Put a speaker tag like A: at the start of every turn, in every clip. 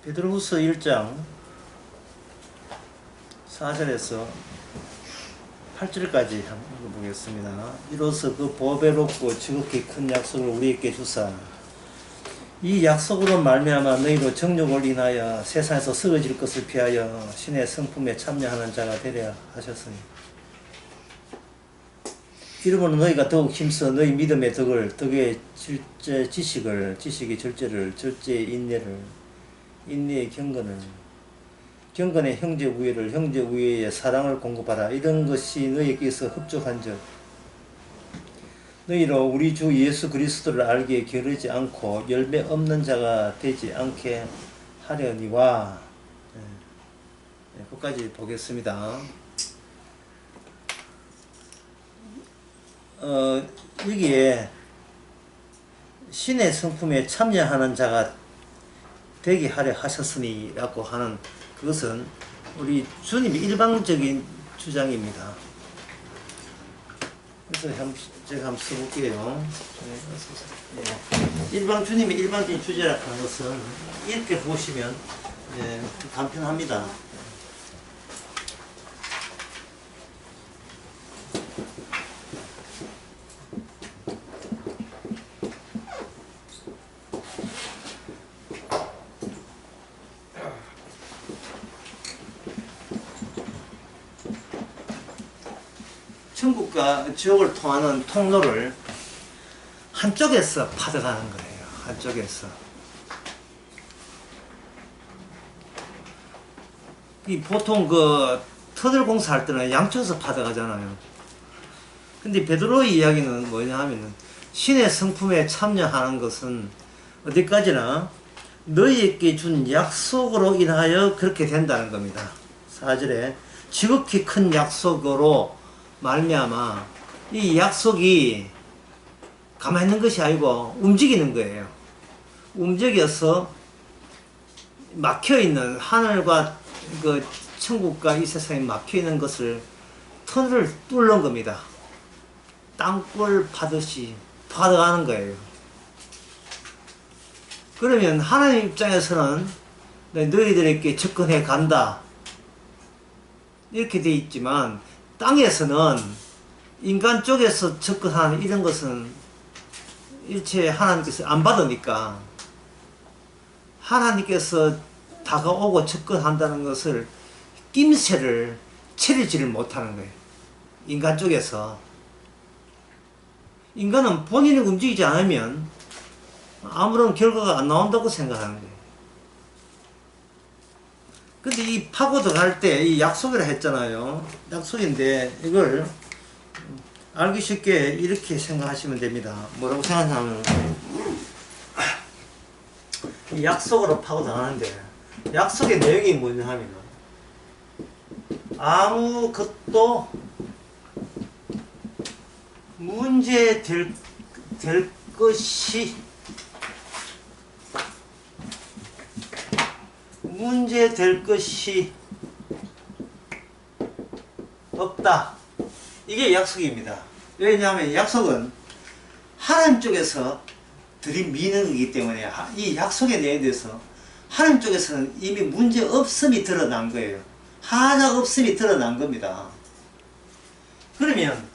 A: 베드로후서 1장 4절에서 8절까지 한번 읽어보겠습니다. 이로써 그 보배롭고 지극히 큰 약속을 우리에게 주사 이 약속으로 말미암아 너희로 정욕을 인하여 세상에서 썩어질 것을 피하여 신의 성품에 참여하는 자가 되려 하셨으니 이러므로 너희가 더욱 힘써 너희 믿음의 덕의 지식의 절제를 절제의 인내를 인내의 경건의 형제 우애를 형제 우애의 사랑을 공급하라. 이런 것이 너희에게서 흡족한즉 너희로 우리 주 예수 그리스도를 알기에 게으르지 않고 열매 없는 자가 되지 않게 하려니와. 끝까지 보겠습니다. 여기에 신의 성품에 참여하는 자가 되게 하려 하셨으니 라고 하는 그것은 우리 주님의 일방적인 주장입니다. 그래서 제가 한번 써볼게요. 주님의 일방적인 주제라고 하는 것은 이렇게 보시면 간편합니다. 천국과 지옥을 통하는 통로를 한쪽에서 파져가는 거예요. 한쪽에서. 보통 터널 공사할 때는 양쪽에서 파져가잖아요. 근데 베드로의 이야기는 뭐냐 하면은 신의 성품에 참여하는 것은 어디까지나 너희에게 준 약속으로 인하여 그렇게 된다는 겁니다. 4절에 지극히 큰 약속으로 말미암아 이 약속이 가만히 있는 것이 아니고 움직이는 거예요. 움직여서 막혀있는 하늘과 천국과 이 세상에 막혀있는 것을 터널을 뚫는 겁니다. 땅굴 파듯이 파져가는 거예요. 그러면 하나님 입장에서는 너희들에게 접근해 간다 이렇게 돼 있지만 땅에서는 인간 쪽에서 접근하는 이런 것은 일체 하나님께서 안 받으니까 하나님께서 다가오고 접근한다는 것을 낌새를 채리지를 못하는 거예요. 인간 쪽에서. 인간은 본인이 움직이지 않으면 아무런 결과가 안 나온다고 생각하는 거예요. 근데 이 파고 들어갈 때 이 약속이라 했잖아요. 약속인데 이걸 알기 쉽게 이렇게 생각하시면 됩니다. 뭐라고 생각하면 이 약속으로 파고 들어가는데 약속의 내용이 뭐냐 하면 아무것도 문제 될 것이 없다. 이게 약속입니다. 왜냐하면 약속은 하나님 쪽에서 들이미는 거기 때문에 이 약속의 내용에 대해서 하나님 쪽에서는 이미 문제 없음이 드러난 거예요. 하나 없음이 드러난 겁니다. 그러면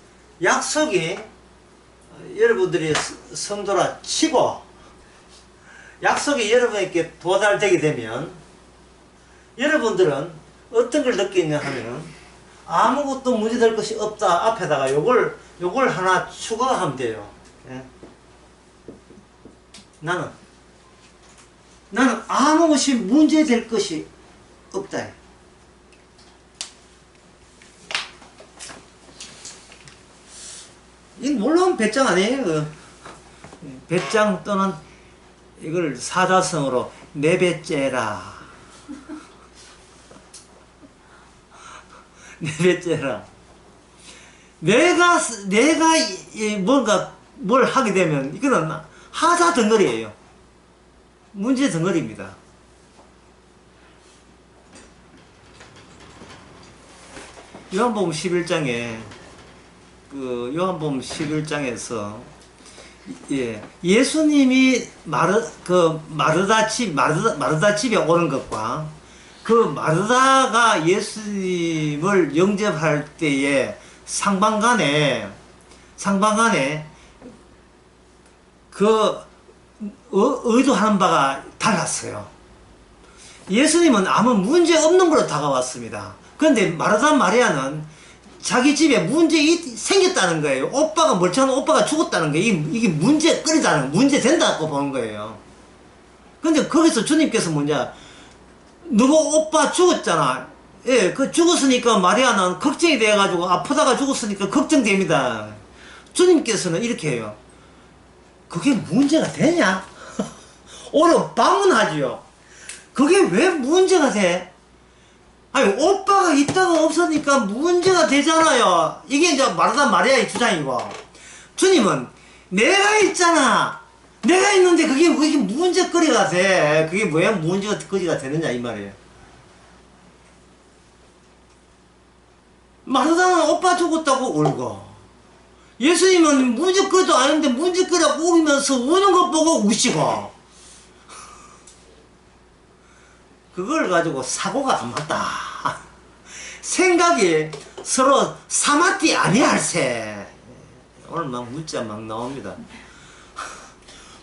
A: 약속이 여러분들이 성도라 치고 약속이 여러분에게 도달되게 되면 여러분들은 어떤 걸 느끼냐 하면 아무것도 문제될 것이 없다 앞에다가 요걸 하나 추가하면 돼요. 나는 아무것이 문제될 것이 없다. 이 물론 배짱 아니에요. 배짱 또는 이걸 사자성어로 내배째라. 내배째라. 내가 뭔가 뭘 하게 되면 이거는 하자 덩어리예요. 문제 덩어리입니다. 요한복음 11장에 요한복음 11장에서 예, 예수님이 마르다 집에 오는 것과 그 마르다가 예수님을 영접할 때에 상방간에 그 의도하는 바가 달랐어요. 예수님은 아무 문제 없는 걸로 다가왔습니다. 그런데 마르다 마리아는 자기 집에 문제 생겼다는 거예요. 멀쩡한 오빠가 죽었다는 거예요. 이게 문제 된다고 보는 거예요. 근데 거기서 주님께서 누구 오빠 죽었잖아. 예, 그 죽었으니까 마리아는 걱정이 돼가지고 아프다가 죽었으니까 걱정됩니다. 주님께서는 이렇게 해요. 그게 문제가 되냐? 오늘 방문하지요. 그게 왜 문제가 돼? 아니, 오빠가 있다가 없으니까 문제가 되잖아요. 이게 이제 마르다 마리아의 주장이고. 주님은 내가 있잖아. 내가 있는데 그게 문제거리가 돼. 그게 왜 문제거리가 되느냐, 이 말이에요. 마르다는 오빠 죽었다고 울고, 예수님은 문제거리도 아닌데 문제거리가 우면서 우는 것 보고 우시고, 그걸 가지고 사고가 안 맞다. 생각이 서로 사마띠 아니할세. 오늘 문자 나옵니다.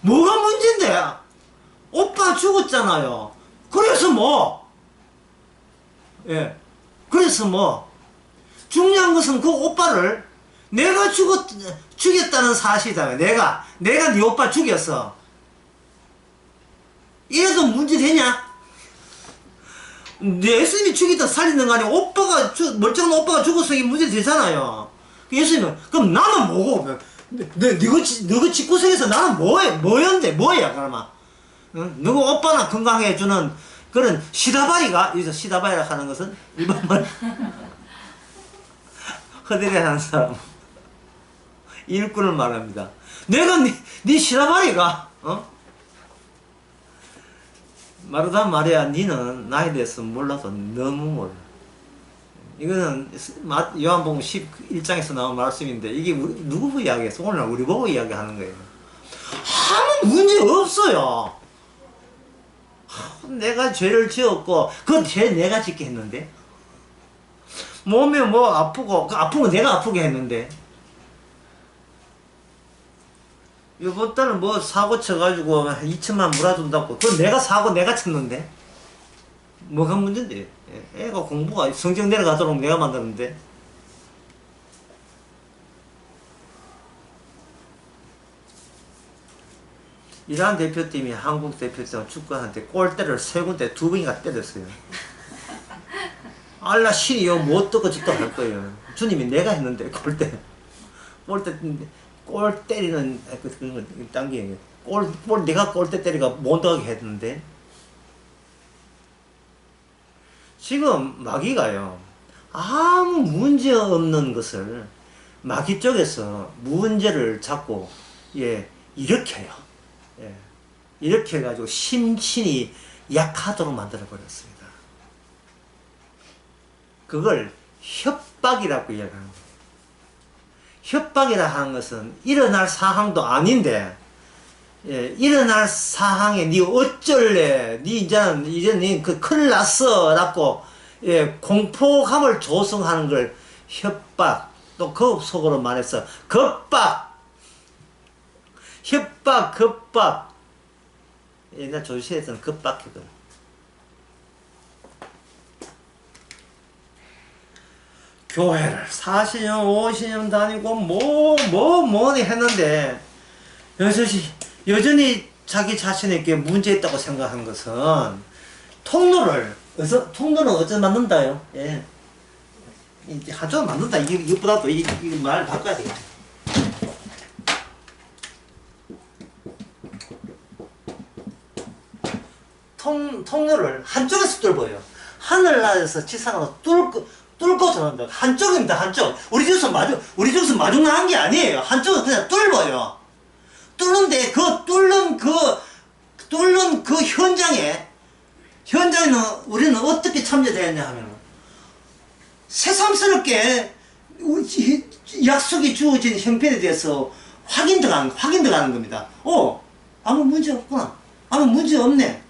A: 뭐가 문제인데? 오빠 죽었잖아요. 그래서 뭐? 예. 그래서 뭐? 중요한 것은 그 오빠를 내가 죽였다는 사실이다. 내가 네 오빠 죽였어. 이래도 문제 되냐? 예수님이 죽이든 살리는 거 아니고 멀쩡한 오빠가 죽어서 이게 문제 되잖아요. 예수님은 그럼 나는 뭐고? 너가 집구석에서 나는 뭐야 그러면? 응? 누구 오빠나 건강해주는 그런 시다바리가 여기서 시다바리라 하는 것은 일반말 허대리 하는 사람 일꾼을 말합니다. 내가 네 시다바리가 마르다 마리아, 니는 나에 대해서 몰라서 너무 몰라. 이거는 요한복음 11장에서 나온 말씀인데 이게 누구 보고 이야기했어? 오늘 우리 보고 이야기하는 거예요. 아무 문제 없어요. 내가 죄를 지었고 그 죄 내가 짓게 했는데 몸에 뭐 아프고 그 아픈 건 내가 아프게 했는데 이번 달은 뭐 사고 쳐가지고 2천만 몰아준다고 그건 내가 쳤는데 뭐가 문제인데? 애가 공부가 성적 내려가도록 내가 만드는데 이란 대표팀이 한국 대표팀 축구한테 골대를 3군데 2번이나 때렸어요. 알라 신이 못 듣고 짓도 할 거예요. 주님이 내가 했는데 골 때리는 그런 거 당기는 내가 골대 때리가 못 하게 했는데 지금 마귀가요 아무 문제 없는 것을 마귀 쪽에서 문제를 잡고 일으켜요. 이렇게 해가지고 심신이 약하도록 만들어 버렸습니다. 그걸 협박이라고 이야기하는 거예요. 협박이라 하는 것은 일어날 사항도 아닌데 일어날 사항에 니 어쩔래? 니 이제 니 큰일 났어 라고 공포감을 조성하는 걸 협박, 또 그 속으로 말해서 겁박, 협박, 겁박. 옛날 조시에서는 겁박이거든. 교회를 40년, 50년 다니고 뭐니 했는데 여전히 자기 자신에게 문제 있다고 생각한 것은 통로는 어디서 만든다요? 예. 이제 한쪽으로 만든다. 이것보다도 이 말 바꿔야 되겠다. 통로를 한쪽에서 뚫어요. 하늘나라에서 지상으로 뚫고 들어간다. 한쪽입니다, 한쪽. 우리 집에서 마중 나간 게 아니에요. 한쪽은 그냥 뚫어요. 뚫는데 뚫는 그 현장에는 우리는 어떻게 참여되었냐 하면 새삼스럽게 약속이 주어진 형편에 대해서 확인 들어가는 겁니다. 아무 문제 없구나. 아무 문제 없네.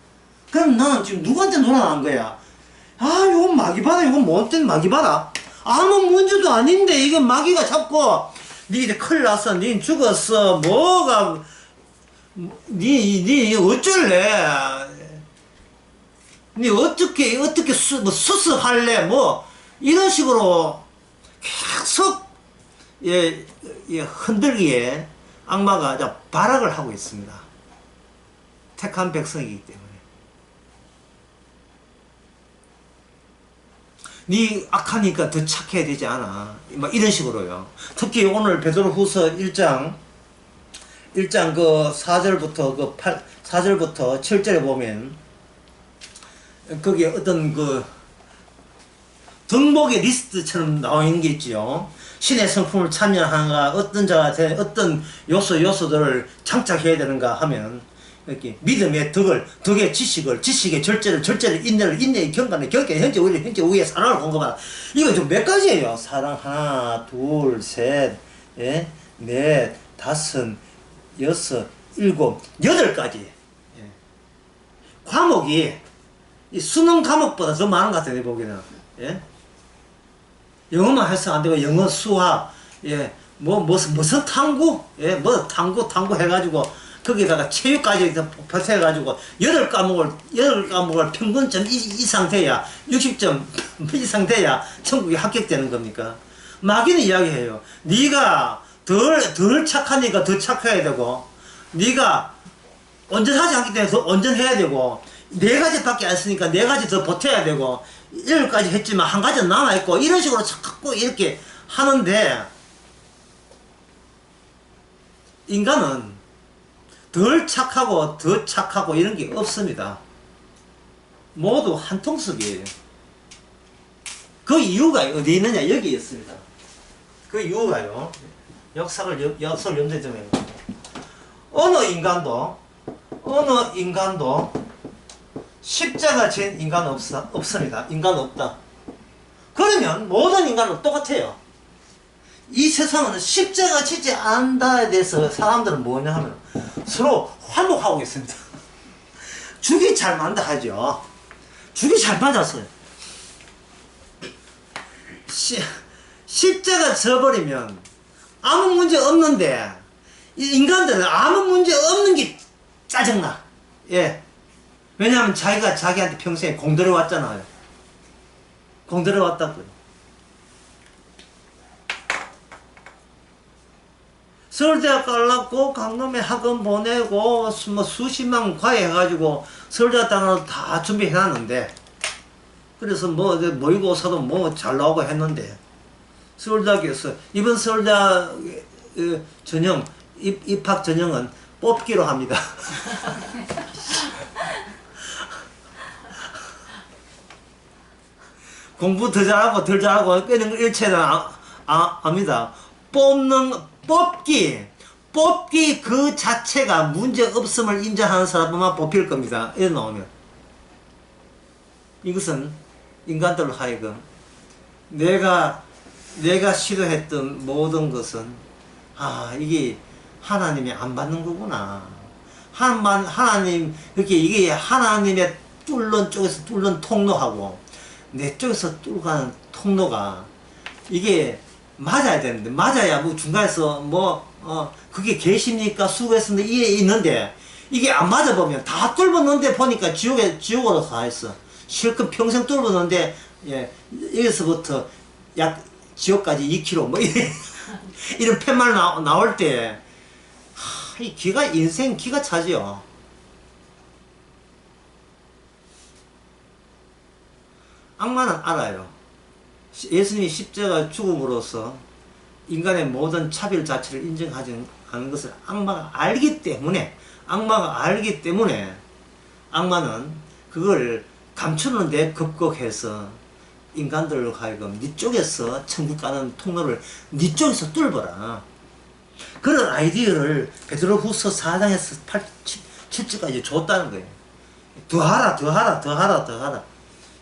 A: 그럼 나는 지금 누구한테 놀아난 거야? 요건 마귀바다, 이건 뭔 마귀바다? 아무 문제도 아닌데, 이거 마귀가 자꾸, 니 이제 큰일 났어, 니 죽었어, 뭐가, 니 어쩔래? 니 어떻게, 수습할래? 이런 식으로 계속, 흔들기에 악마가 발악을 하고 있습니다. 택한 백성이기 때문에. 니 악하니까 더 착해야 되지 않아. 이런 식으로요. 특히 오늘 베드로후서 1장 그 4절부터 7절에 보면 거기에 어떤 덕목의 리스트처럼 나와 있는 게 있죠. 신의 성품을 참여하는가, 어떤 자가 어떤 요소들을 장착해야 되는가 하면, 이렇게 믿음의 덕의 지식의 절제를, 인내의 경건의 현재 우리의 사랑을 공급하라. 이거 좀 몇 가지예요. 사랑 하나, 둘, 셋, 넷, 다섯, 여섯, 일곱, 8가지. 과목이 이 수능 과목보다 더 많은 것 같아요, 내 보기에는. 영어만 해서 안 되고, 영어, 수학, 무슨 탐구, 탐구 해가지고, 거기다가 체육까지 보태가지고, 8과목을 평균점 이상 돼야, 60점 이상 돼야 천국에 합격되는 겁니까? 마귀는 이야기해요. 네가 덜 착하니까 더 착해야 되고, 네가 온전하지 않기 때문에 더 온전해야 되고, 4가지밖에 안 쓰니까 4가지 더 보태야 되고, 7가지 했지만 1가지는 남아있고, 이런 식으로 자꾸 이렇게 하는데, 인간은 덜 착하고 더 착하고 이런 게 없습니다. 모두 한 통속이에요. 그 이유가 어디 있느냐? 여기 있습니다. 그 이유가요, 역사를 염두에 두면, 어느 인간도 십자가 진 인간 없습니다. 인간 없다. 그러면 모든 인간은 똑같아요. 이 세상은 십자가 지지 않다에 대해서 사람들은 뭐냐 하면 서로 화목하고 있습니다. 죽이 잘 맞다 하죠. 죽이 잘 맞았어요. 십자가 져버리면 아무 문제 없는데, 인간들은 아무 문제 없는 게 짜증나. 왜냐하면 자기가 자기한테 평생에 공들여 왔잖아요. 공들여 왔다고요. 서울대학 가려고 강남에 학원 보내고 수십만 과외해가지고 서울대학 따로 다 준비해놨는데, 그래서 모의고사도 잘 나오고 했는데, 서울대학에서 이번 서울대학 전형 입학 전형은 뽑기로 합니다. 공부 더 잘하고 덜 잘하고 끄는 거 일체는 압니다. 뽑기 그 자체가 문제 없음을 인정하는 사람만 뽑힐 겁니다. 이래 나오면, 이것은 인간들로 하여금 내가 시도했던 모든 것은 이게 하나님이 안 받는 거구나. 하나님 이게 하나님의 뚫는 통로하고 내 쪽에서 뚫고 가는 통로가 이게 맞아야 되는데, 맞아야 중간에서 그게 계십니까? 수고했습니다. 이게 있는데, 이게 안 맞아보면 다 뚫었는데 보니까 지옥으로 가 있어. 실컷 평생 뚫었는데, 여기서부터 지옥까지 2km, 이런 팻말 나올 때, 이 인생 기가 차지요. 악마는 알아요. 예수님이 십자가 죽음으로써 인간의 모든 차별 자체를 인정하지 않는 것을 악마가 알기 때문에 악마는 그걸 감추는데 급곡해서 인간들로 하여금 네 쪽에서 천국 가는 통로를 네 쪽에서 뚫어라. 그런 아이디어를 베드로후서 4장에서 7절까지 줬다는 거예요. 더하라.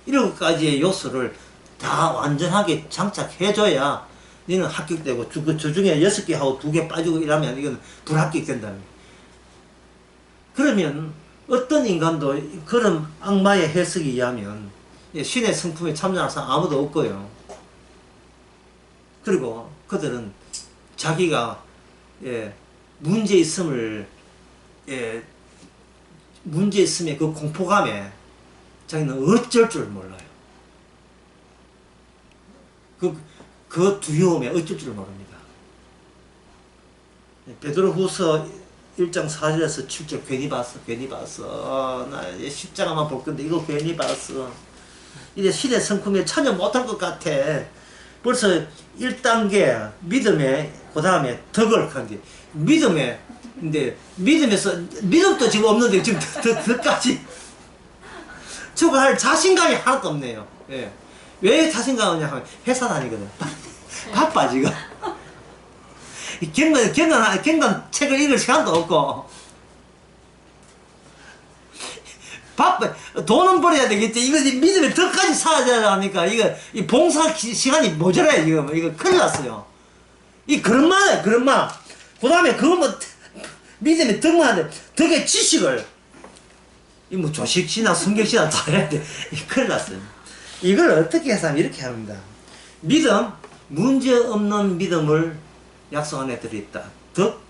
A: 이런 것까지의 요소를 다 완전하게 장착해줘야 너는 합격되고 저 중에 6개 하고 2개 빠지고 이러면 이건 불합격된다. 그러면 어떤 인간도 그런 악마의 해석에 의하면 신의 성품에 참여할 사람 아무도 없고요. 그리고 그들은 자기가 문제 있음을 문제 있음의 그 공포감에 자기는 어쩔 줄 몰라요. 그 두려움에 어쩔 줄 모릅니다. 베드로후서 1장 4절에서 7절 괜히 봤어. 나 십자가만 볼 건데 이거 괜히 봤어. 이제 신의 성품에 참여 못할 것 같아. 벌써 1단계 믿음에 그 다음에 덕을 하는데 믿음에 근데 믿음에서 믿음도 지금 없는데 지금 덕까지 저거 할 자신감이 하나도 없네요. 예. 왜 자신감 없냐 하면 회사 다니거든. 바빠 지금. 경건 책을 읽을 시간도 없고 바빠. 돈은 벌어야 되겠지. 이거 믿음의 덕까지 쌓아야 하니까 이거 이 봉사 시간이 모자라요 지금. 이거 큰일 났어요. 이 그런 말. 그 다음에 그거 뭐 믿음의 덕만 하는데 덕의 지식을 이 뭐 조식시나 성경시나 다 해야 돼. 큰일 났어요. 이걸 어떻게 해서 하면 이렇게 합니다. 믿음, 문제 없는 믿음을 약속 안에 들어있다. 덕,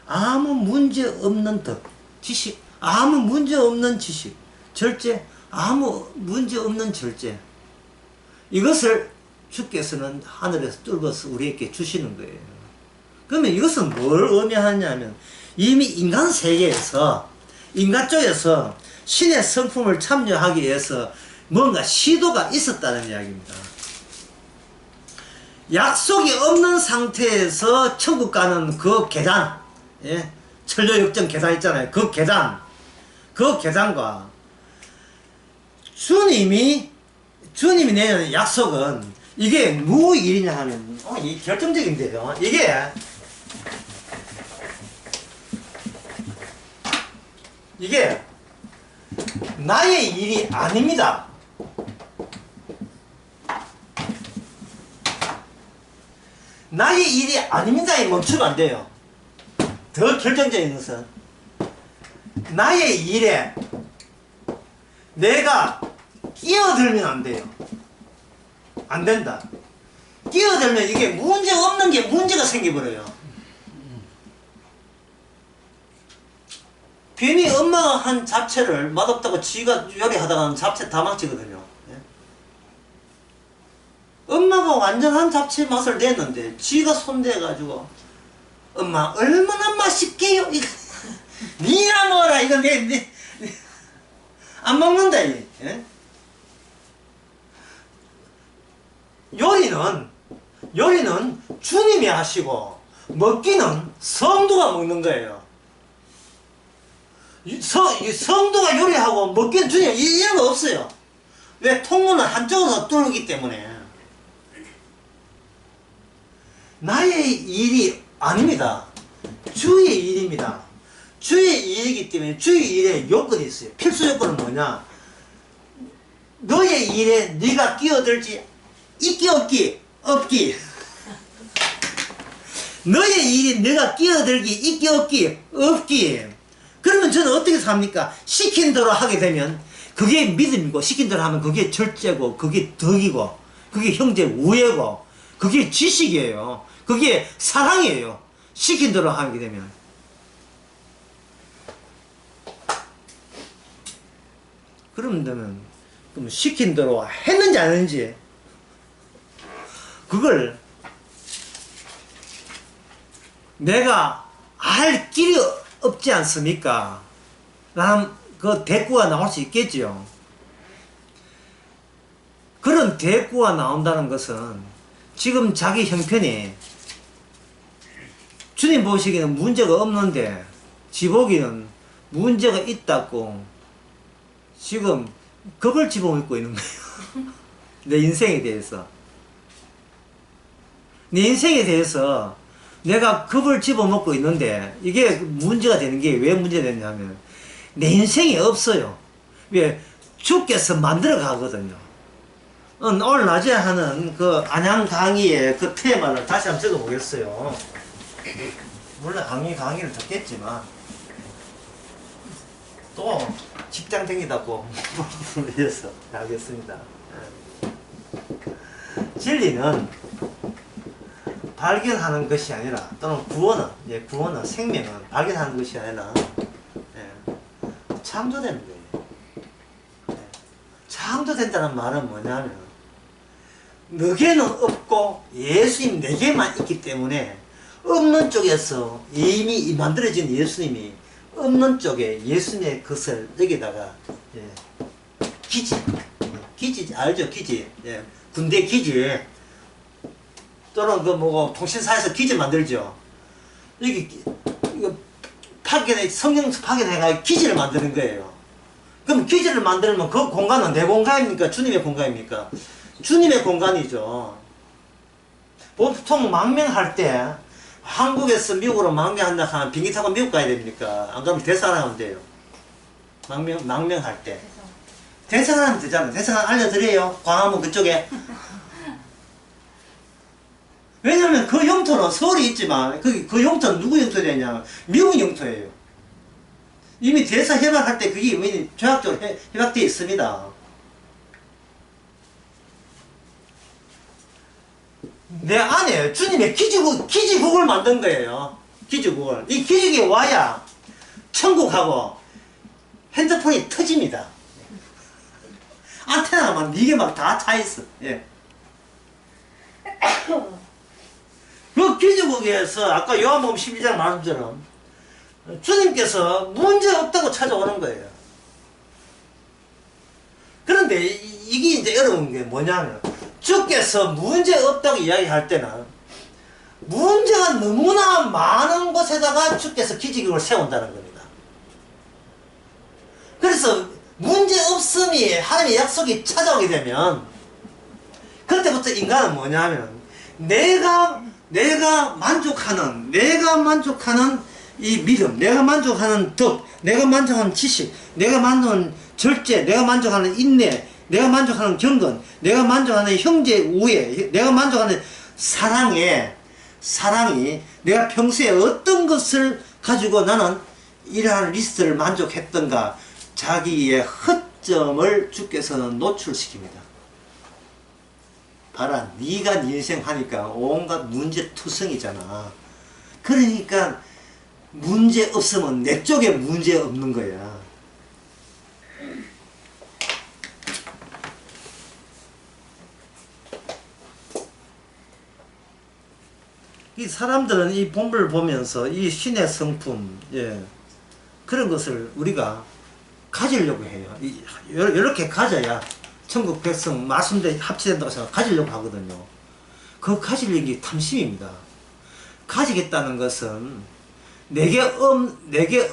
A: 아무 문제 없는 덕. 지식, 아무 문제 없는 지식. 절제, 아무 문제 없는 절제. 이것을 주께서는 하늘에서 뚫어서 우리에게 주시는 거예요. 그러면 이것은 뭘 의미하냐면 이미 인간 세계에서 인간 쪽에서 신의 성품을 참여하기 위해서 뭔가 시도가 있었다는 이야기입니다. 약속이 없는 상태에서 천국 가는 그 계단, 천녀역정 계단 있잖아요. 그 계단과 주님이 내는 약속은 이게 무슨 일이냐 하면 이 결정적인데요. 이게 나의 일이 아닙니다. 나의 일이 아닙니다에 멈추면 안 돼요. 더 결정적인 것은 나의 일에 내가 끼어들면 안 돼요. 안 된다. 끼어들면 이게 문제 없는 게 문제가 생겨버려요. 괜히 엄마가 한 잡채를 맛없다고 지가 요리하다가 잡채 다 망치거든요. 엄마가 완전한 잡채 맛을 냈는데 지가 손대가지고 엄마 얼마나 맛있게요? 이거 니나 먹어라. 이거 안 먹는다. 요리는 주님이 하시고 먹기는 성도가 먹는 거예요. 성도가 요리하고 먹기는 주님 이런 거 없어요. 왜? 통로는 한쪽으로 뚫기 때문에. 나의 일이 아닙니다. 주의 일입니다. 주의 일이기 때문에 주의 일에 요건이 있어요. 필수 요건은 뭐냐? 너의 일에 네가 끼어들지 있기 없기. 너의 일이 네가 끼어들기 있기 없기. 그러면 저는 어떻게 삽니까? 시킨 대로 하게 되면 그게 믿음이고, 시킨 대로 하면 그게 절제고, 그게 덕이고, 그게 형제 우애고, 그게 지식이에요. 그게 사랑이에요. 시킨 대로 하게 되면. 그러면 시킨 대로 했는지 안 했는지 그걸 내가 알 길이 없지 않습니까? 나는 그 대꾸가 나올 수 있겠지요. 그런 대꾸가 나온다는 것은 지금 자기 형편이 주님 보시기에는 문제가 없는데 지 보기는 문제가 있다고 지금 겁을 집어먹고 있는 거예요. 내 인생에 대해서. 내 인생에 대해서 내가 겁을 집어먹고 있는데 이게 문제가 되는 게 왜 문제가 되냐면 내 인생이 없어요. 왜? 주께서 만들어 가거든요. 오늘 낮에 하는 그 안양 강의의 그 테마를 다시 한번 적어보겠어요. 물론 강의를 듣겠지만 또 직장 다니다고 위해서 하겠습니다. 진리는 발견하는 것이 아니라 또는 구원은 생명은 발견하는 것이 아니라 창조되는 거예요. 창조된다는 말은 뭐냐면 너게는 없고 예수님 내게만 있기 때문에 없는 쪽에서 이미 만들어진 예수님이 없는 쪽에 예수님의 것을 여기다가 기지 알죠? 기지 군대 기지 또는 그 뭐고 통신사에서 기지 만들죠. 여기 이거 성경 파견해가 기지를 만드는 거예요. 그럼 기지를 만들면 그 공간은 내 공간입니까? 주님의 공간입니까? 주님의 공간이죠. 보통 망명할 때 한국에서 미국으로 망명한다 하면 비행기 타고 미국 가야 됩니까? 안 가면 대사하면 돼요. 망명할 때. 대사하면 되잖아요. 대사관 알려드려요. 광화문 그쪽에. 왜냐면 그 영토는 서울이 있지만 그 영토는 누구 영토되냐? 미국 영토예요. 이미 대사 협약할 때 그게 이미 조약적으로 협약되어 있습니다. 내 안에 주님의 기지국을 만든 거예요. 기지국을. 이 기지국이 와야 천국하고 핸드폰이 터집니다. 안테나만 이게 막 다 차있어. 예. 그 기지국에서 아까 요한복음 12장 말씀처럼 주님께서 문제 없다고 찾아오는 거예요. 그런데 이게 이제 어려운 게 뭐냐면 주께서 문제 없다고 이야기할 때는 문제가 너무나 많은 곳에다가 주께서 기지국을 세운다는 겁니다. 그래서 문제 없음이 하나님의 약속이 찾아오게 되면 그때부터 인간은 뭐냐면 내가 만족하는 이 믿음, 내가 만족하는 덕, 내가 만족하는 지식, 내가 만족하는 절제, 내가 만족하는 인내, 내가 만족하는 경건, 내가 만족하는 형제 우애, 내가 만족하는 사랑이 내가 평소에 어떤 것을 가지고 나는 이러한 리스트를 만족했던가 자기의 허점을 주께서는 노출시킵니다. 봐라, 네가 네 인생 하니까 온갖 문제투성이잖아. 그러니까 문제 없으면 내 쪽에 문제 없는 거야. 이 사람들은 이 본문을 보면서 이 신의 성품, 그런 것을 우리가 가지려고 해요. 이렇게 가져야 천국 백성 말씀대로 합치된다고 생각 가지려고 하거든요. 그 가지려는 게 탐심입니다. 가지겠다는 것은 내게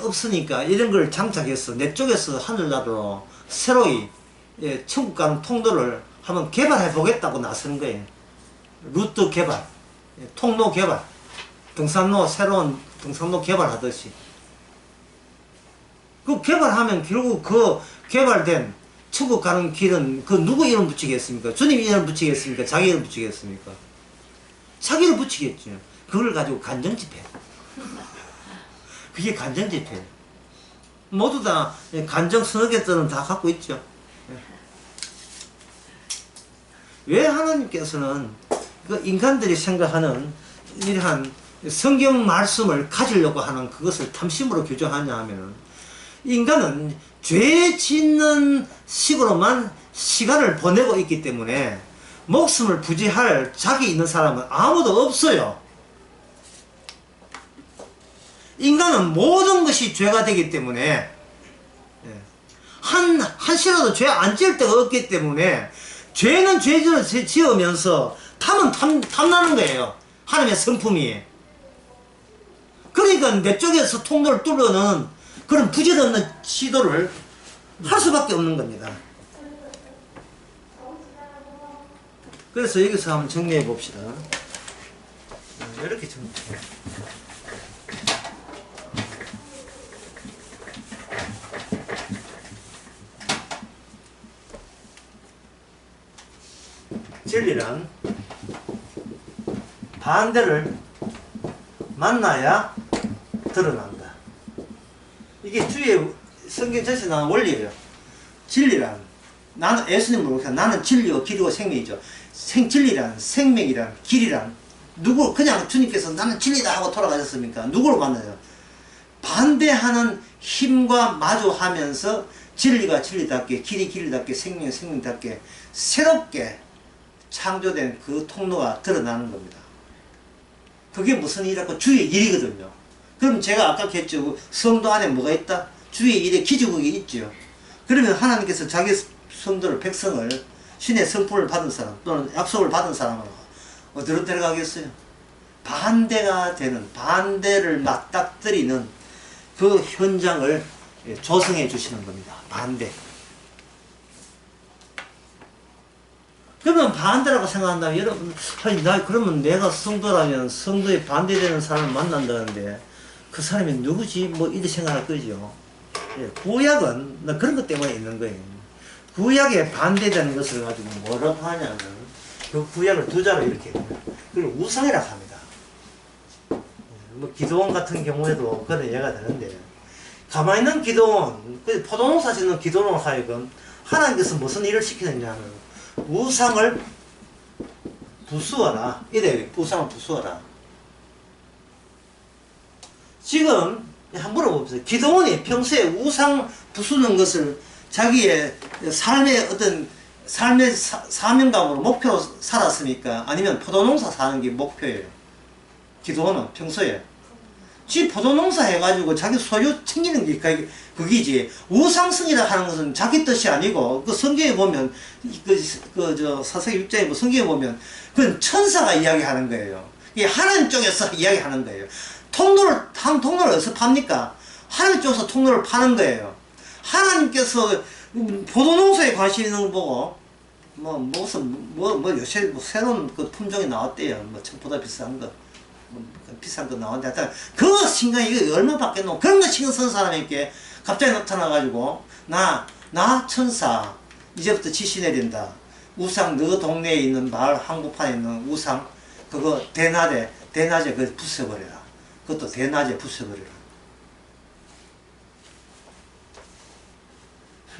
A: 없으니까 이런 걸 장착해서 내 쪽에서 하늘나라로 새로이 천국 가는 통로를 한번 개발해 보겠다고 나서는 거예요. 루트 개발, 통로 개발, 새로운 등산로 개발하듯이. 그 개발하면 결국 그 개발된 천국 가는 길은 그 누구 이름 붙이겠습니까? 주님 이름 붙이겠습니까? 자기 이름 붙이겠습니까? 자기를 붙이겠죠. 그걸 가지고 간정집회. 그게 간정집회. 모두 다 간정 서너 개들은 다 갖고 있죠. 왜 하나님께서는 그 인간들이 생각하는 이러한 성경 말씀을 가지려고 하는 그것을 탐심으로 규정하냐 하면 인간은 죄 짓는 식으로만 시간을 보내고 있기 때문에 목숨을 부지할 자기 있는 사람은 아무도 없어요. 인간은 모든 것이 죄가 되기 때문에 한시라도 죄 안 지을 데가 없기 때문에 죄는 죄를 지으면서 탐은 탐나는 거예요. 하나님의 성품이. 그러니까 내 쪽에서 통로를 뚫어는 그런 부질없는 시도를 할 수밖에 없는 겁니다. 그래서 여기서 한번 정리해 봅시다. 이렇게 정리해. 진리란 반대를 만나야 드러난다. 이게 주의 성경 전체에 나오는 원리예요. 진리란 나는 예수님 모르겠어. 나는 진리요 길이요 생명이죠. 진리란 생명이란 길이란 누구 그냥 주님께서 나는 진리다 하고 돌아가셨습니까? 누구를 만나요? 반대하는 힘과 마주하면서 진리가 진리답게 길이 길이답게 생명이 생명답게 새롭게 창조된 그 통로가 드러나는 겁니다. 그게 무슨 일이라고? 주의 일이거든요. 그럼 제가 아까 했죠. 성도 안에 뭐가 있다? 주의 일에 기저국이 있죠. 그러면 하나님께서 자기 성도를 백성을 신의 성품을 받은 사람 또는 약속을 받은 사람은 어디로 데려가겠어요? 반대가 되는 반대를 맞닥뜨리는 그 현장을 조성해 주시는 겁니다. 반대. 그러면 반대라고 생각한다면 여러분 아니 나 그러면 내가 성도라면 성도에 반대되는 사람을 만난다는데 그 사람이 누구지? 뭐 이렇게 생각할 거죠. 구약은 나 그런 것 때문에 있는 거예요. 구약에 반대되는 것을 가지고 뭐라고 하냐면 그 구약을 두 자로 이렇게 그걸 우상이라고 합니다. 뭐 기도원 같은 경우에도 그런 예가 되는데 가만히 있는 기도원 포도농사 짓는 기도원 하여금 하나님께서 무슨 일을 시키느냐면 우상을 부수어라. 이래 우상을 부수어라. 지금 한번 물어봅시다. 기도원이 평소에 우상 부수는 것을 자기의 삶의 어떤 삶의 사명감으로 목표로 살았습니까? 아니면 포도농사 사는 게 목표예요? 기도원은 평소에 지 포도농사 해가지고 자기 소유 챙기는 게 그기지. 우상승이라 하는 것은 자기 뜻이 아니고 그 성경에 보면 사사기 6장에 뭐 성경에 보면 그건 천사가 이야기하는 거예요. 이게 하나님 쪽에서 이야기하는 거예요. 한 통로를 어디서 팝니까? 하나님 쪽에서 통로를 파는 거예요. 하나님께서 포도농사에 관심 있는 거 보고 요새 새로운 그 품종이 나왔대요. 뭐 청보다 비싼 거. 비싼 거 나왔는데 하여튼 그 신경 이거 얼마 받겠노? 그런 거 신경 쓰는 사람에게 갑자기 나타나가지고 나 천사 이제부터 지시 내린다. 우상 너 동네에 있는 마을 한복판에 있는 우상 그거 대낮에 그 부숴버려라. 그것도 대낮에 부숴버려라.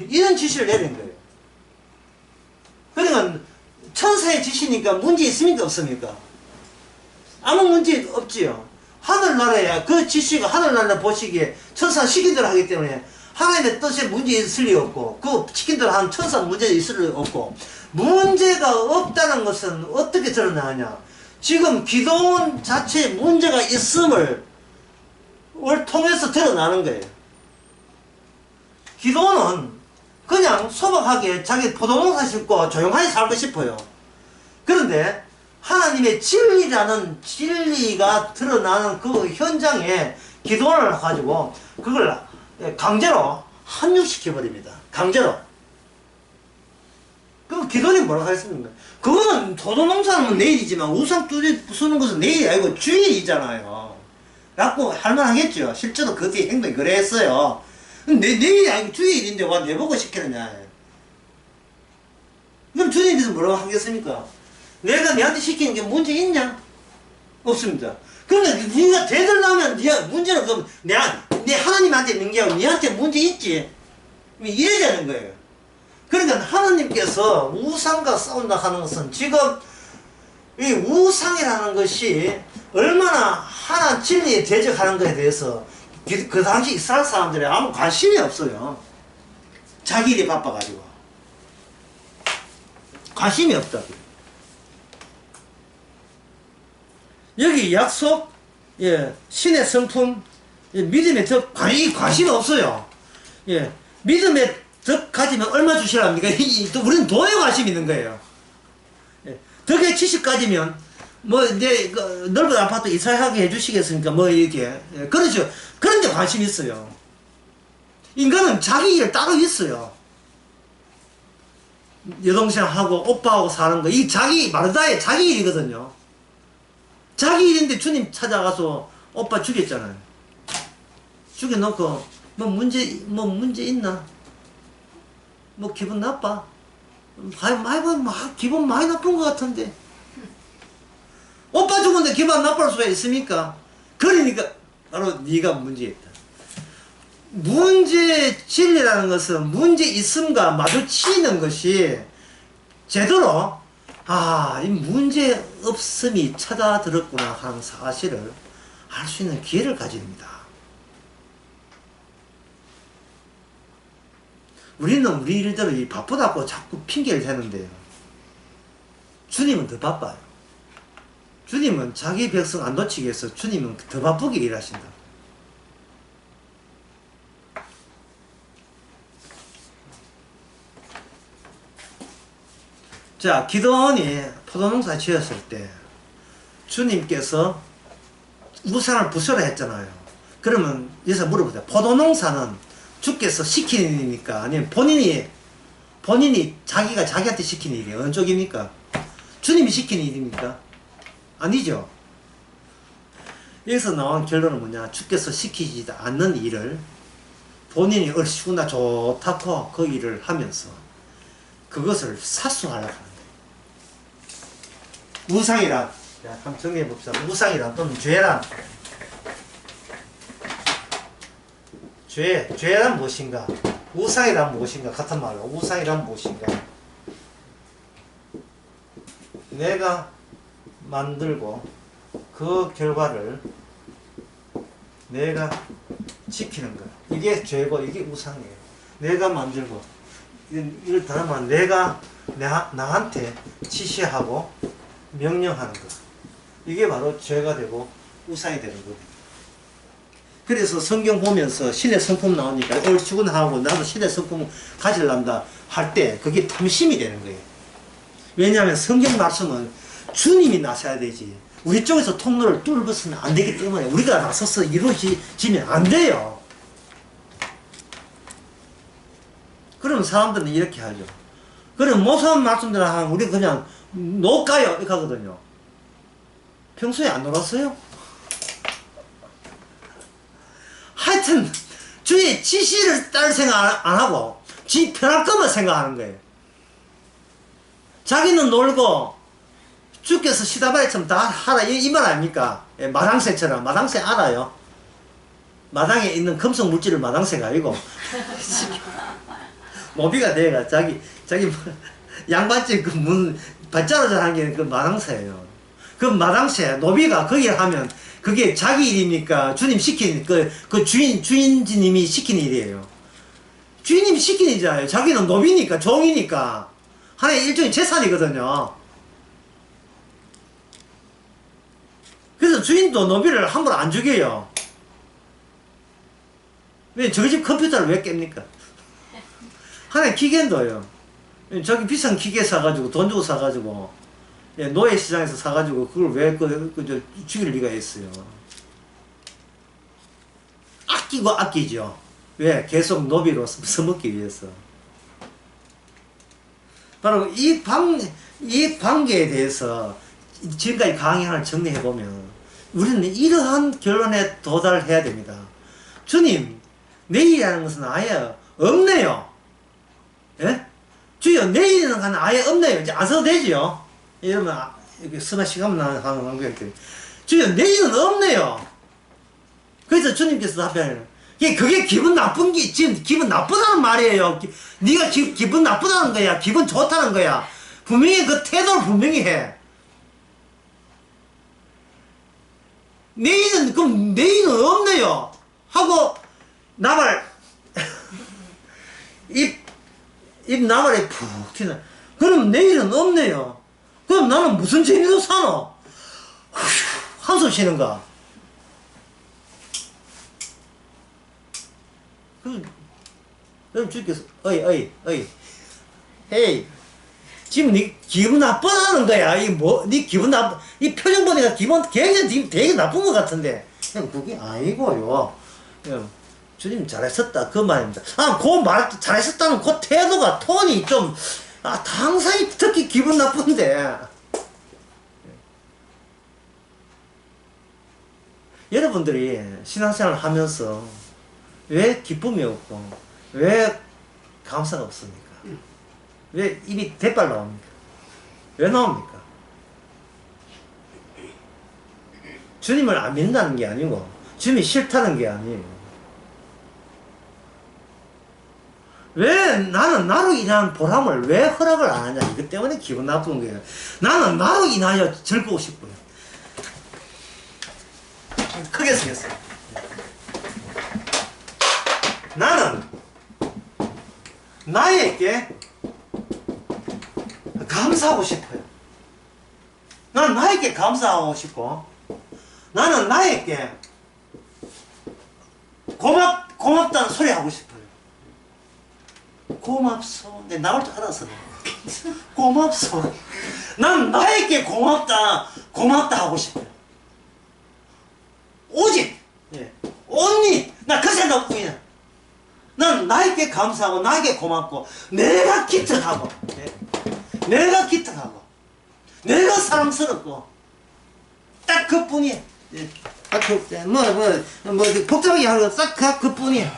A: 이런 지시를 내린 거예요. 그러니까 천사의 지시니까 문제 있습니까 없습니까? 아무 문제 없지요. 하늘나라에 그 지시가 하늘나라 보시기에 천사 시킨 대로 하기 때문에 하나님의 뜻에 문제 있을 리 없고 그 시킨 대로 하는 천사 문제 있을 리 없고 문제가 없다는 것은 어떻게 드러나냐? 지금 기도원 자체에 문제가 있음을 통해서 드러나는 거예요. 기도원은 그냥 소박하게 자기 포도농사 짓고 조용하게 살고 싶어요. 그런데 하나님의 진리라는 진리가 드러나는 그 현장에 기도원을 가지고 그걸 강제로 합육시켜버립니다. 강제로. 그럼 기도원이 뭐라고 하겠습니까? 그거는 포도농사는 내일이지만 우상 부수는 것은 내일이 아니고 주일이잖아요. 라고 할만하겠죠. 실제로 그 뒤에 행동이 그랬어요. 내일이 아니고 주일인데 와 내보고 시키느냐. 그럼 주님께서 뭐라고 하겠습니까? 내가 내한테 시키는 게 문제 있냐? 없습니다. 그런데 네가 되돌라면 네가 문제는 그럼 내 하나님한테 있는 게 아니고 네한테 문제 있지. 이래야 되는 거예요. 그러니까 하나님께서 우상과 싸운다 하는 것은 지금 이 우상이라는 것이 얼마나 하나님 진리에 대적하는 것에 대해서 그 당시 이스라엘 사람들이 아무 관심이 없어요. 자기 일이 바빠가지고. 관심이 없다. 여기 약속, 신의 성품, 믿음의 덕, 관심이 없어요. 믿음의 덕 가지면 얼마 주시랍니까? 우리는 돈에 관심 있는 거예요. 덕의 지식 가지면, 넓은 아파트 이사하게 해주시겠습니까? 이렇게. 그렇죠. 그런 데 관심이 있어요. 인간은 자기 일 따로 있어요. 여동생하고 오빠하고 사는 거, 마르다의 자기 일이거든요. 자기 일인데 주님 찾아가서 오빠 죽였잖아요. 죽여놓고, 문제 있나? 기분 나빠? 많이 보면 기분 많이 나쁜 것 같은데. 오빠 죽은데 기분 나쁠 수가 있습니까? 그러니까 바로 네가 문제였다. 문제질이라는 것은 문제 있음과 마주치는 것이 제대로 이 문제 없음이 찾아들었구나 하는 사실을 알 수 있는 기회를 가집니다. 우리는 우리 일대로 바쁘다고 자꾸 핑계를 대는데요. 주님은 더 바빠요. 주님은 자기 백성 안 놓치기 위해서 주님은 더 바쁘게 일하신다. 자, 기도원이 포도농사 지었을 때 주님께서 우상을 부수라 했잖아요. 그러면 여기서 물어보자. 포도농사는 주께서 시키는 일입니까? 아니면 본인이 자기가 자기한테 시키는 일이 어느 쪽입니까? 주님이 시키는 일입니까? 아니죠. 여기서 나온 결론은 뭐냐? 주께서 시키지 않는 일을 본인이 얼씨구나 좋다고 그 일을 하면서 그것을 사수하려고 하는 거예요. 우상이란, 한번 정리해 봅시다. 우상이란 또는 죄란, 죄란 무엇인가? 우상이란 무엇인가? 같은 말로 우상이란 무엇인가? 내가 만들고 그 결과를 내가 지키는 것. 이게 죄고 이게 우상이에요. 내가 만들고 이를 따르면 내가 나한테 지시하고 명령하는 것. 이게 바로 죄가 되고 우상이 되는 겁니다. 그래서 성경 보면서 신의 성품 나오니까 얼추구나하고 나도 신의 성품 가질란다 할 때 그게 탐심이 되는 거예요. 왜냐하면 성경 말씀은 주님이 나서야 되지 우리 쪽에서 통로를 뚫어서는 안 되기 때문에 우리가 나서서 이루어지면 안 돼요. 그럼 사람들은 이렇게 하죠. 그럼 무슨 말씀들 하면 우리 그냥 놀까요? 이렇게 하거든요. 평소에 안 놀았어요? 하여튼 주의 지시를 따를 생각 안 하고 지 편할 것만 생각하는 거예요. 자기는 놀고 주께서 시다바리처럼 다 하라 이 말 아닙니까? 예, 마당새처럼. 마당새 알아요? 마당에 있는 금속 물질을 마당새가 아니고 모비가 돼가 자기 양반집 그 문 밭자루 잘한 게 그 마당새예요. 그 마당새 노비가 거기를 하면 그게 자기 일입니까? 주님 시킨 그 주인님이 시킨 일이에요. 주인님이 시킨 일이잖아요. 자기는 노비니까 종이니까 하나의 일종의 재산이거든요. 그래서 주인도 노비를 함부로 안 죽여요. 왜 저희 집 컴퓨터를 왜 깹니까? 하나의 기계인도요. 저기 비싼 기계 사가지고 돈 주고 사가지고 노예시장에서 사가지고 그걸 왜 죽일 리가 있어요. 아끼고 아끼죠. 왜? 계속 노비로 써먹기 위해서. 바로 이 관계에 대해서 지금까지 강의 하나 정리해보면 우리는 이러한 결론에 도달해야 됩니다. 주님, 내일이라는 것은 아예 없네요. 예? 주여, 내일은 아예 없네요. 이제 안 써도 되죠? 이러면, 이렇게 쓰나 시간 나는 거예요. 주여, 내일은 없네요. 그래서 주님께서 답변을, 그게 기분 나쁜 게, 지금 기분 나쁘다는 말이에요. 네가 기분 나쁘다는 거야. 기분 좋다는 거야. 분명히 그 태도를 분명히 해. 그럼 내일은 없네요. 하고, 나발, 입 나발에 푹 튀는. 그럼 내일은 없네요. 그럼 나는 무슨 재미로 사노? 한숨 쉬는가? 그럼 주께서, 헤이. 지금 네 기분 나쁘다는 거야. 네 기분 이 표정 보니까 기분 굉장히 되게 나쁜 것 같은데. 그게 아니고요. 주님 잘했었다. 그 말입니다. 그 말 잘했었다는 그 태도가, 톤이 좀, 당상이 특히 기분 나쁜데. 여러분들이 신앙생활을 하면서 왜 기쁨이 없고, 왜 감사가 없습니까? 왜 입이 대빨 나옵니까? 왜 나옵니까? 주님을 안 믿는다는 게 아니고 주님이 싫다는 게 아니에요. 왜 나는 나로 인한 보람을 왜 허락을 안 하냐, 이것 때문에 기분 나쁜 거예요. 나는 나로 인하여 즐거우고 싶고요. 크게 쓰겠어요. 나는 나에게 감사하고 싶어요. 난 나에게 감사하고 싶고, 나는 나에게 고맙다는 소리 하고 싶어요. 고맙소. 내 나올 줄 알았어. 고맙소. 난 나에게 고맙다 하고 싶어요. 오직, only, 나 그 생각뿐이야. 난 나에게 감사하고, 나에게 고맙고, 내가 기특하고, 내가 기특하고, 내가 사랑스럽고, 딱 그뿐이야. 복잡하게 하는 거 딱 그뿐이야.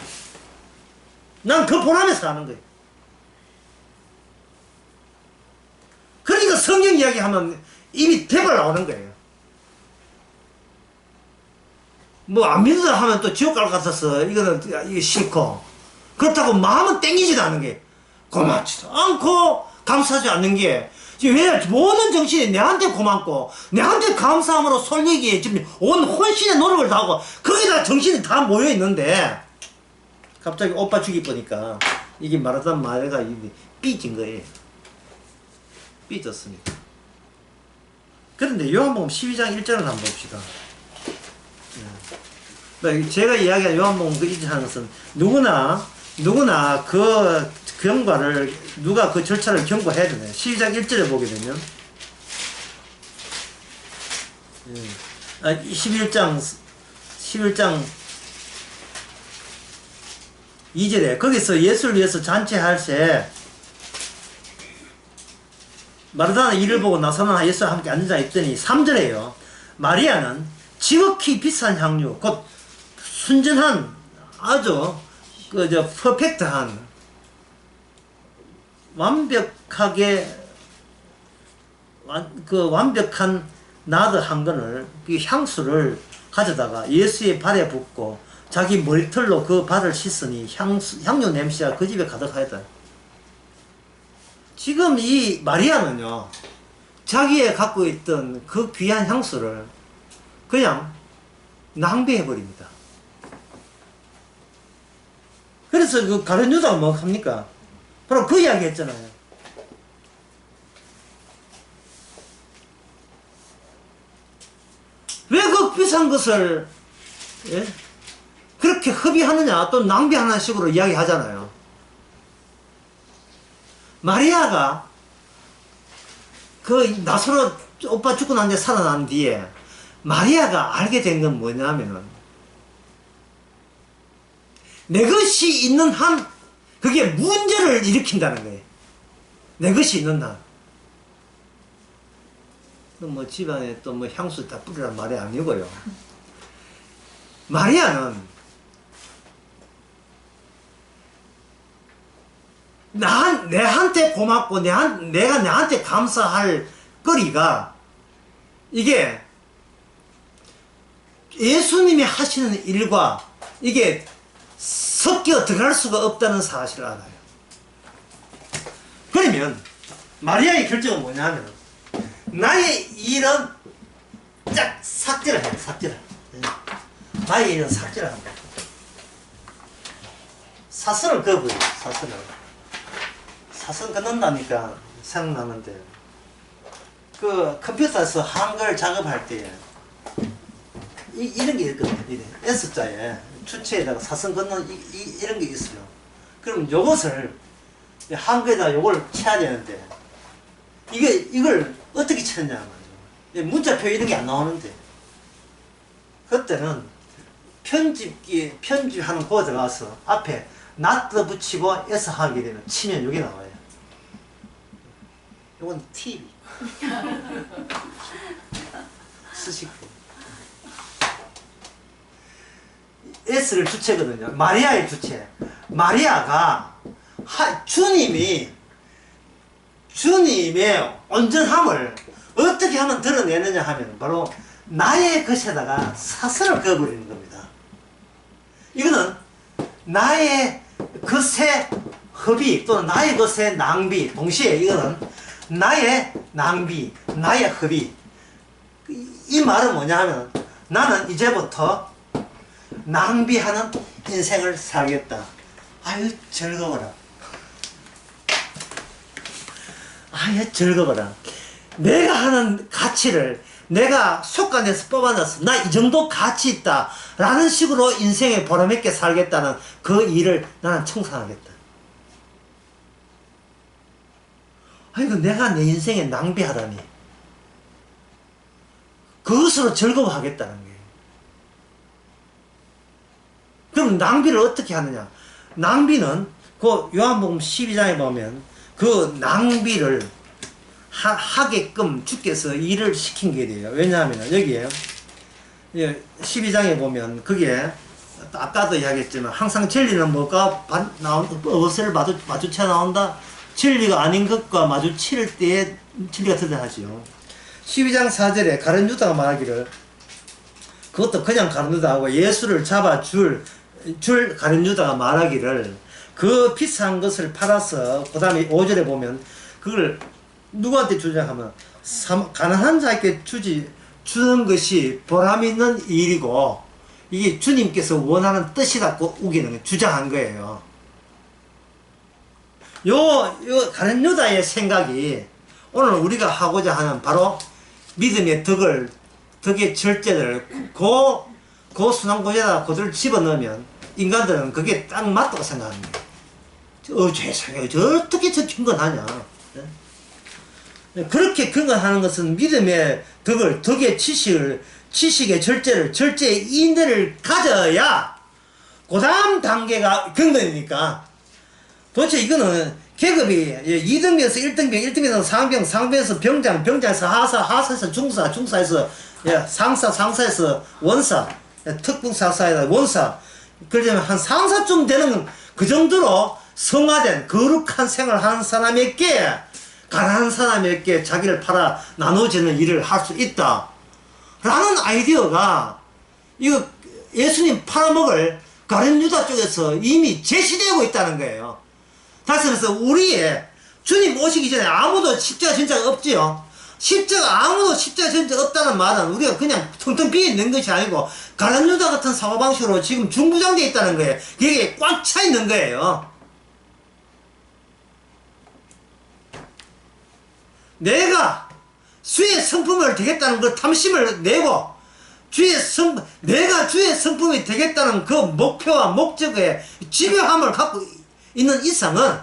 A: 난 그 보람에서 하는 거야. 그러니까 성경 이야기하면 입이 대발 나오는 거예요. 뭐 안 믿는다 하면 또 지옥 갈 것 같아서 이게 싫고, 그렇다고 마음은 땡기지도 않는 게, 고맙지도 않고 감사하지 않는 게, 지금 왜 모든 정신이 내한테 고맙고 내한테 감사함으로 솔리기에 지금 온 혼신의 노력을 다하고 거기다 정신이 다 모여 있는데, 갑자기 오빠 죽이 보니까 이게 말하던 말가 삐진 거예요. 삐졌습니다. 그런데 요한복음 12장 1절을 한번 봅시다. 제가 이야기한 요한복음 그 1절 하는 것은 누구나 그 경과를, 누가 그 절차를 경고해야 되나요? 12장 1절에 보게 되면 11장 2절에 거기서 예수를 위해서 잔치할 때 마르다는 이를 보고 나사로나 예수와 함께 앉아 있더니 3절에요. 마리아는 지극히 비싼 향유, 곧 순전한 아주 퍼펙트한 완벽한 나드 한 건을, 그 향수를 가져다가 예수의 발에 붓고 자기 머리털로 그 발을 씻으니 향유 냄새가 그 집에 가득하였다. 지금 이 마리아는요, 자기의 갖고 있던 그 귀한 향수를 그냥 낭비해버립니다. 그래서 그 가룟 유다가 뭐 합니까? 바로 그 이야기 했잖아요. 왜 그 비싼 것을 그렇게 허비하느냐, 또 낭비하는 식으로 이야기하잖아요. 마리아가 그 나사로 오빠 죽고 난 뒤에 살아난 뒤에 마리아가 알게 된 건 뭐냐면은, 내 것이 있는 한 그게 문제를 일으킨다는 거예요. 내 것이 있는 한. 뭐 집안에 또 뭐 향수 다 뿌리란 말이 아니고요. 마리아는 내한테 고맙고 내가 내한테 감사할 거리가, 이게 예수님이 하시는 일과 이게 섞여 들어갈 수가 없다는 사실을 알아요. 그러면 마리아의 결정은 뭐냐면, 나의 일은 쫙 삭제를 해요. 삭제를. 나의 일은 삭제를 합니다. 사선을 그어버려요. 사선 긋는다니까 생각나는데, 그 컴퓨터에서 한글 작업할 때 이런 게 있거든요. 이래. S자에 주체에다가 사선 긋는 이런 게 있어요. 그럼 요것을 한글에다가 요걸 쳐야 되는데, 이걸 어떻게 쳤냐 말이죠. 문자표 이런 게 안 나오는데, 그때는 편집하는 곳에 들어가서 앞에 not 붙이고 S 하게 되면 치면 여기 나와요. 요건 TV. 스시크. S를 주체거든요. 마리아의 주체. 마리아가 주님이 주님의 온전함을 어떻게 하면 드러내느냐 하면 바로 나의 것에다가 사슬을 그어버리는 겁니다. 이거는 나의 것의 허비 또는 나의 것의 낭비, 동시에 이거는 나의 낭비, 나의 허비. 이 말은 뭐냐 하면 나는 이제부터 낭비하는 인생을 살겠다. 아유 즐거워라. 아유 즐거워라. 내가 하는 가치를 내가 속간에서 뽑아내서 나 이 정도 가치 있다 라는 식으로 인생에 보람있게 살겠다는 그 일을 나는 청산하겠다. 아이고 내가 내 인생에 낭비하다니 그것으로 즐거워하겠다는 거예요. 그럼 낭비를 어떻게 하느냐? 낭비는 그 요한복음 12장에 보면 그 낭비를 하게끔 주께서 일을 시킨 게 돼요. 왜냐하면 여기에 12장에 보면 그게 아까도 이야기했지만 항상 진리는 뭐가 무엇을 마주쳐 나온다? 진리가 아닌 것과 마주칠 때에 진리가 드러나지요. 12장 4절에 가룟 유다가 말하기를 그것도 그냥 가룟 유다하고 예수를 잡아줄 가룟 유다가 말하기를 그 비싼 것을 팔아서 그 다음에 5절에 보면 그걸 누구한테 주냐 하면 가난한 자에게 주는 것이 보람 있는 일이고 이게 주님께서 원하는 뜻이라고 주장한 거예요. 요 가룟 유다의 생각이 오늘 우리가 하고자 하는 바로 믿음의 덕의 절제를 그 순환고지에다 그들을 집어넣으면 인간들은 그게 딱 맞다고 생각합니다. 세상에 어떻게 저 경건하냐. 그렇게 경건하는 것은 믿음의 덕의 지식의 절제의 인내를 가져야 그 다음 단계가 경건이니까. 도대체 이거는 계급이 2등병에서 1등병, 1등병에서 상병, 상병에서 병장, 병장에서 하사, 하사에서 중사, 중사에서 상사, 상사에서 원사, 특공사사에서 원사, 그러려면 한 상사쯤 되는 그 정도로 성화된 거룩한 생활하는 사람에게 가난한 사람에게 자기를 팔아 나눠지는 일을 할 수 있다 라는 아이디어가 이거 예수님 팔아먹을 가룟 유다 쪽에서 이미 제시되고 있다는 거예요. 다시 말해서 우리의 주님 오시기 전에 아무도 십자가 전자가 없지요. 아무도 십자가 전자 없다는 말은 우리가 그냥 텅텅 비어있는 것이 아니고 가룟 유다 같은 사고방식으로 지금 중부장되어 있다는 거예요. 그게 꽉 차 있는 거예요. 내가 주의 성품을 되겠다는 그 탐심을 내고 내가 주의 성품이 되겠다는 그 목표와 목적의 집요함을 갖고 있는 이상은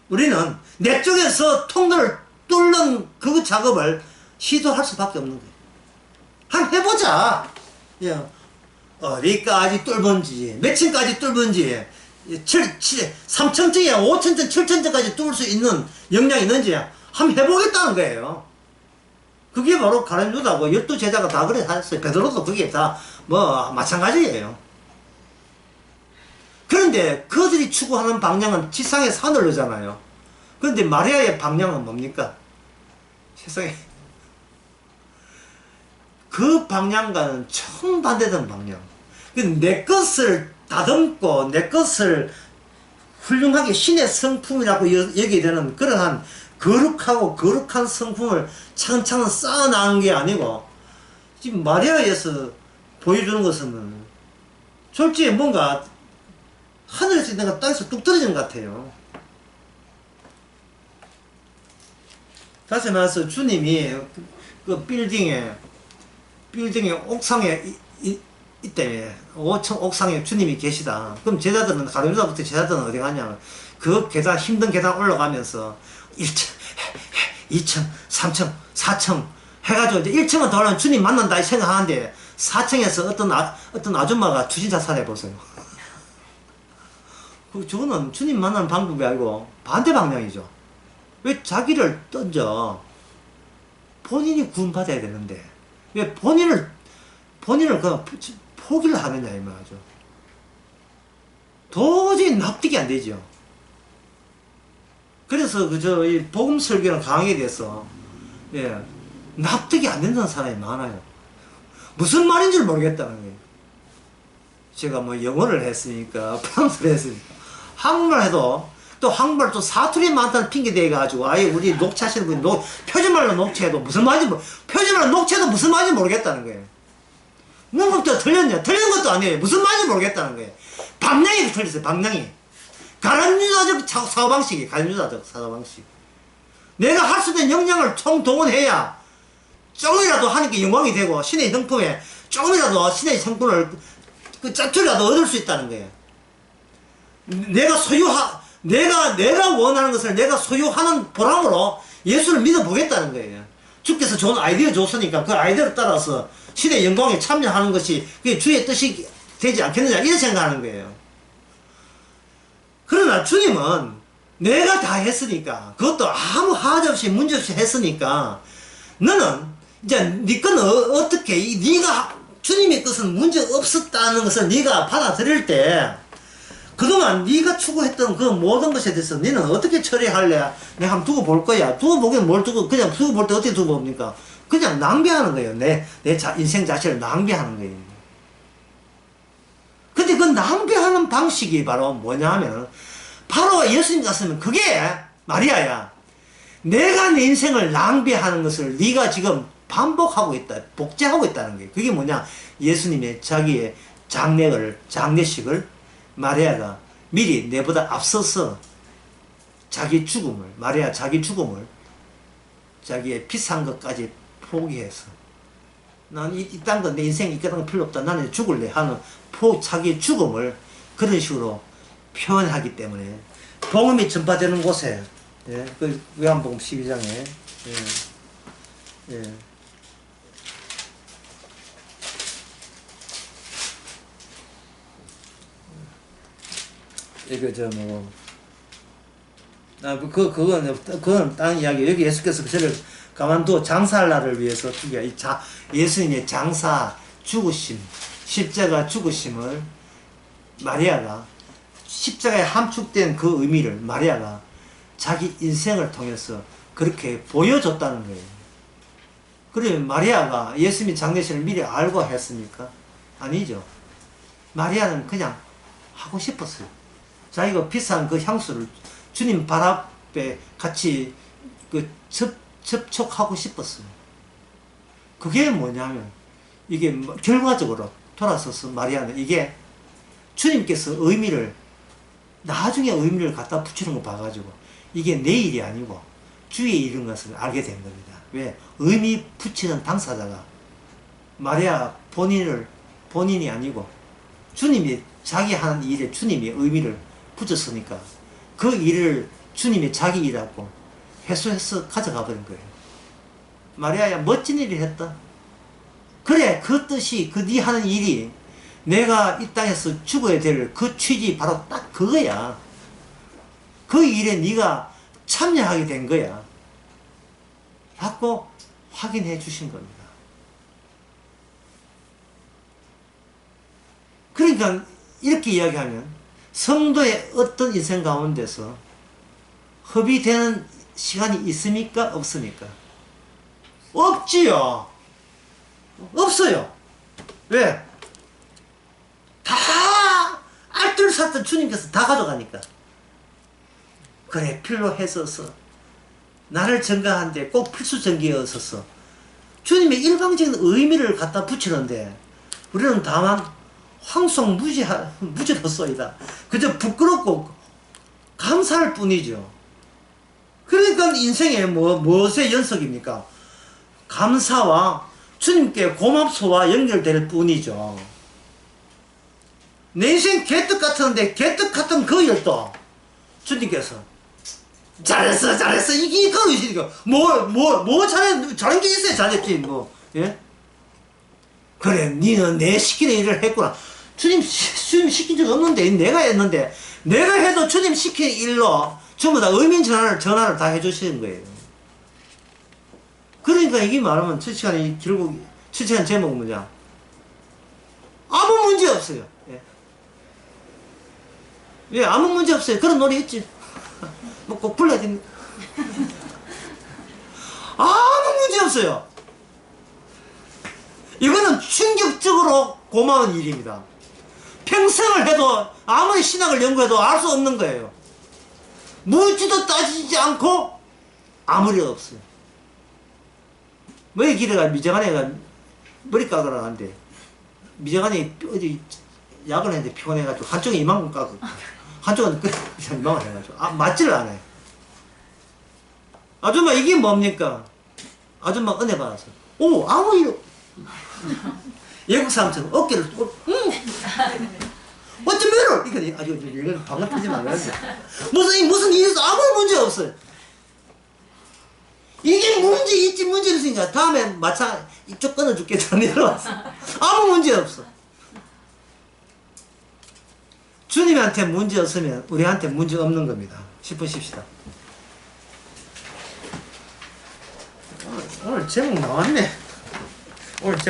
A: 우리는 내 쪽에서 통로를 뚫는 그 작업을 시도할 수밖에 없는 거예요. 한번 해보자. 어디까지 뚫은지, 몇 층까지 뚫은지, 3층짜리야, 5층짜리, 7층짜리까지 뚫을 수 있는 역량이 있는지 한번 해보겠다는 거예요. 그게 바로 가룟 유다고 12제자가 다 그래 했어요. 베드로도 그게 다 마찬가지예요. 그런데 그들이 추구하는 방향은 지상에서 하늘로잖아요. 그런데 마리아의 방향은 뭡니까? 세상에 그 방향과는 정반대된 방향. 내 것을 다듬고 내 것을 훌륭하게 신의 성품이라고 여기게 되는 그러한 거룩한 성품을 차근차근 쌓아나가는 게 아니고 지금 마리아에서 보여주는 것은 솔직히 뭔가 하늘에서 있는 것 땅에서 뚝 떨어진 것 같아요. 다시 말해서 주님이 그 빌딩의 옥상에 있다며 5층 옥상에 주님이 계시다. 그럼 제자들은 가룟 유다부터 제자들은 어디 가냐? 그 계단 힘든 계단 올라가면서 1층, 2층, 3층, 4층 해가지고 이제 1층은 더 올라가면 주님 만난다 생각하는데 4층에서 어떤 아줌마가 추진자살 해보세요. 저거는 주님 만나는 방법이 아니고 반대 방향이죠. 왜 자기를 던져? 본인이 구원받아야 되는데 왜 본인을 그냥 포기를 하느냐 이 말이죠. 도저히 납득이 안 되죠. 그래서 이 복음 설교는 강하게 돼서, 예, 납득이 안 된다는 사람이 많아요. 무슨 말인지 모르겠다는 거예요. 제가 뭐 영어를 했으니까, 프랑스를 했으니까, 한국말 해도, 또 한국말 또 사투리 많다는 핑계 대가지고, 아예 우리 녹취하시는 분이 표준말로 녹취해도 무슨 말인지, 표준말로 녹취해도 무슨 말인지 모르겠다는 거예요. 뭔가 또 틀렸냐? 틀린 것도 아니에요. 무슨 말인지 모르겠다는 거예요. 방향이 틀렸어요, 방향이. 가련유다적 사고방식이, 가련유다적 사고방식. 내가 할 수 있는 역량을 총동원해야 조금이라도 하나님께 영광이 되고, 신의 형품에 조금이라도 신의 성분을, 그 짜투리라도 얻을 수 있다는 거예요. 내가 원하는 것을 내가 소유하는 보람으로 예수를 믿어보겠다는 거예요. 주께서 좋은 아이디어 줬으니까 그 아이디어를 따라서 신의 영광에 참여하는 것이 그게 주의 뜻이 되지 않겠느냐, 이렇게 생각하는 거예요. 그러나 주님은 내가 다 했으니까, 그것도 아무 하자 없이 문제 없이 했으니까, 너는 이제 네 거는 어떻게, 네가 주님의 것은 문제 없었다는 것을 네가 받아들일 때, 그동안 네가 추구했던 그 모든 것에 대해서 너는 어떻게 처리할래? 내가 한번 두고 볼 거야. 두고 보기엔 뭘 두고, 그냥 두고 볼 때 어떻게 두고 봅니까? 그냥 낭비하는 거예요. 내 인생 자체를 낭비하는 거예요. 근데 그 낭비하는 방식이 바로 뭐냐 하면, 바로 예수님 같으면 그게 마리아야. 내가 내 인생을 낭비하는 것을 네가 지금 반복하고 있다, 복제하고 있다는 거예요. 그게 뭐냐? 예수님의 자기의 장례식을 마리아가 미리 내보다 앞서서 마리아 자기 죽음을, 자기의 비싼 것까지 포기해서, 난 이딴 건 내 인생에 이딴 건 필요 없다, 나는 죽을래 하는 자기 죽음을 그런 식으로 표현하기 때문에, 복음이 전파되는 곳에, 예, 그 요한복음 12장에, 예, 예. 그건 다른 이야기. 여기 예수께서 그를 가만두어 장사할 날을 위해서, 예수님의 장사 죽으심, 십자가 죽으심을 마리아가, 십자가에 함축된 그 의미를 마리아가 자기 인생을 통해서 그렇게 보여줬다는 거예요. 그러면 마리아가 예수님의 장례식을 미리 알고 했습니까? 아니죠. 마리아는 그냥 하고 싶었어요. 자기가 비싼 그 향수를 주님 발 앞에 같이 접촉하고 싶었어요. 그게 뭐냐면, 이게 결과적으로 돌아서서 마리아는 이게 주님께서 나중에 의미를 갖다 붙이는 거 봐가지고, 이게 내 일이 아니고 주의 일인 것을 알게 된 겁니다. 왜? 의미 붙이는 당사자가 마리아 본인이 아니고, 주님이 자기 하는 일에 주님이 의미를 붙였으니까, 그 일을 주님이 자기 일이라고 회수해서 가져가 버린 거예요. 마리아야, 멋진 일을 했다. 그래, 그 뜻이, 네 하는 일이 내가 이 땅에서 죽어야 될 그 취지 바로 딱 그거야. 그 일에 네가 참여하게 된 거야. 라고 확인해 주신 겁니다. 그러니까 이렇게 이야기하면, 성도의 어떤 인생 가운데서 허비되는 시간이 있습니까? 없습니까? 없지요. 없어요. 왜? 다 알뜰살뜰 주님께서 다 가져가니까. 그래, 필요했어서, 나를 증가하는데 꼭 필수 전기였어서 주님의 일방적인 의미를 갖다 붙이는데, 우리는 다만 황송무지로서이다. 그저 부끄럽고 감사할 뿐이죠. 그러니까 인생에 무엇의 연속입니까? 감사와 주님께 고맙소와 연결될 뿐이죠. 내 인생 개떡 같은데, 개떡 같은 그 일도 주님께서 잘했어 이게 그러시니까, 잘한 게 있어야 잘했지 예? 그래, 니는 내 시키는 일을 했구나. 주님 시킨 적 없는데, 내가 했는데, 내가 해도 주님 시킨 일로 전부 다 의민 전환을 다 해주시는 거예요. 그러니까 이게 말하면 첫 시간에 결국, 첫 시간 제목은 뭐냐? 아무 문제 없어요. 예, 아무 문제 없어요. 그런 노래 있지. 뭐 꼭 불러야 됩니다. 아무 문제 없어요. 이거는 충격적으로 고마운 일입니다. 평생을 해도 아무리 신학을 연구해도 알 수 없는 거예요. 묻지도 따지지 않고 아무 리 없어요. 왜 길에가 미정한애가 머리 깎으러 가는데 미정한애 어디 야근했는데 피곤해가지고 한쪽에 이만큼 깎고 한쪽은 그냥 이만큼 해가지고 맞지를 않아요. 아줌마 이게 뭡니까? 아줌마 은혜 받았어. 오 아무 일 외국 사람처럼 어깨를 어쩌면 이거 아주 이건 방금 터지 말라는데 무슨 일에서 아무 문제 없어요. 이게 문제 있지 문제 없으니까 다음에 마차 이쪽 끊어줄게 내려왔어. 아무 문제 없어. 주님한테 문제 없으면 우리한테 문제 없는 겁니다. 10분 쉽시다. 오늘 제목 나왔네. 오늘 제목